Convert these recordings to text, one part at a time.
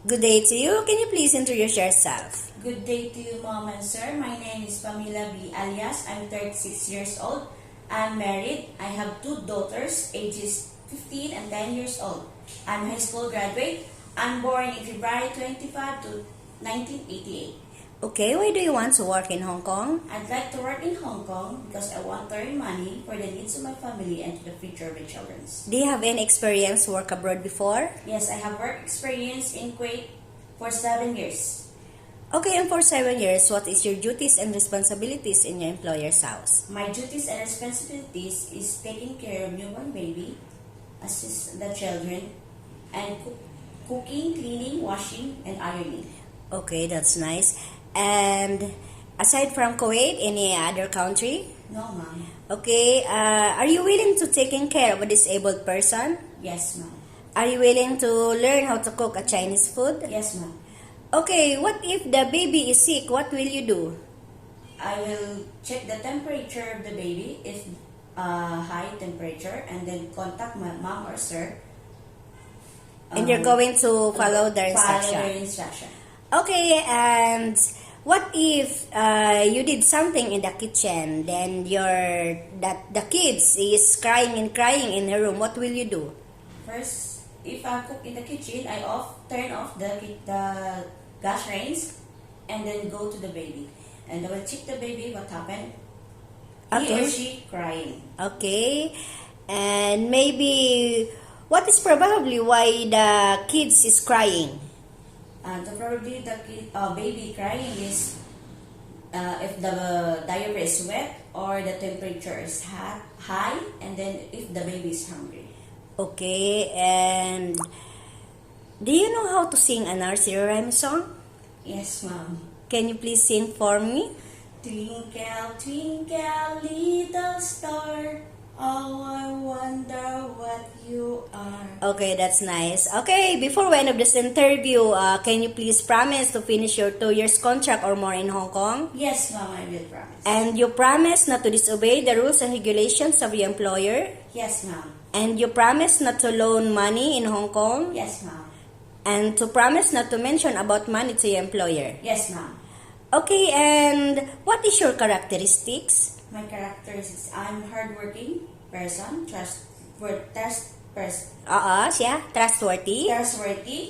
Good day to you. Can you please introduce yourself? Good day to you, Mom and Sir. My name is Pamela B. alias. I'm 36 years old. I'm married. I have two daughters, ages 15 and 10 years old. I'm high school graduate. I'm born in February 25 to 1988. Okay, why do you want to work in Hong Kong? I'd like to work in Hong Kong because I want to earn money for the needs of my family and to the future of my children. Do you have any experience work abroad before? Yes, I have work experience in Kuwait for 7 years. Okay, and for 7 years, what is your duties and responsibilities in your employer's house? My duties and responsibilities is taking care of newborn baby, assist the children, and cooking, cleaning, washing, and ironing. Okay, that's nice. And aside from Kuwait, any other country? No, Mom. Okay, are you willing to taking care of a disabled person? Yes, Mom. Are you willing to learn how to cook a Chinese food? Yes, Mom. Okay, what if the baby is sick? What will you do? I will check the temperature of the baby if high temperature, and then contact my mom or sir. And you're going to follow the instruction. Follow the instruction. Okay, and what if you did something in the kitchen, then the kids is crying in her room? What will you do? First, if I cook in the kitchen, I turn off the gas range, and then go to the baby, and I will check the baby what happened. He or she crying. Okay, and maybe what is probably why the kids is crying? Probably the baby crying is if the diaper is wet or the temperature is high, and then if the baby is hungry. Okay, and do you know how to sing a nursery rhyme song? Yes, Mom. Can you please sing for me? Twinkle, twinkle, little star, oh, I wonder what you are. Okay, that's nice. Okay, before we end up this interview, can you please promise to finish your 2 years contract or more in Hong Kong? Yes, Mom, I will promise. And you promise not to disobey the rules and regulations of your employer? Yes, Mom. And you promise not to loan money in Hong Kong? Yes, Mom. And to promise not to mention about money to your employer? Yes, Mom. Okay, and what is your characteristics? My characteristics, I'm hardworking person, trustworthy,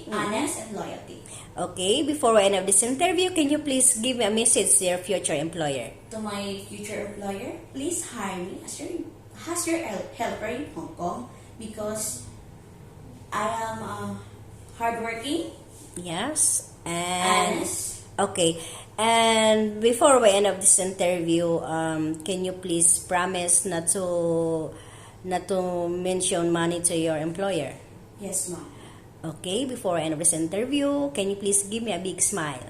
honest, and loyalty. Okay, before we end up this interview, can you please give me a message to your future employer? To my future employer, please hire me as your helper in Hong Kong because I am hardworking, Yes, and honest. okay. And before we end up this interview, can you please promise not to mention money to your employer? Yes, Mom. Okay, before I end up this interview, can you please give me a big smile?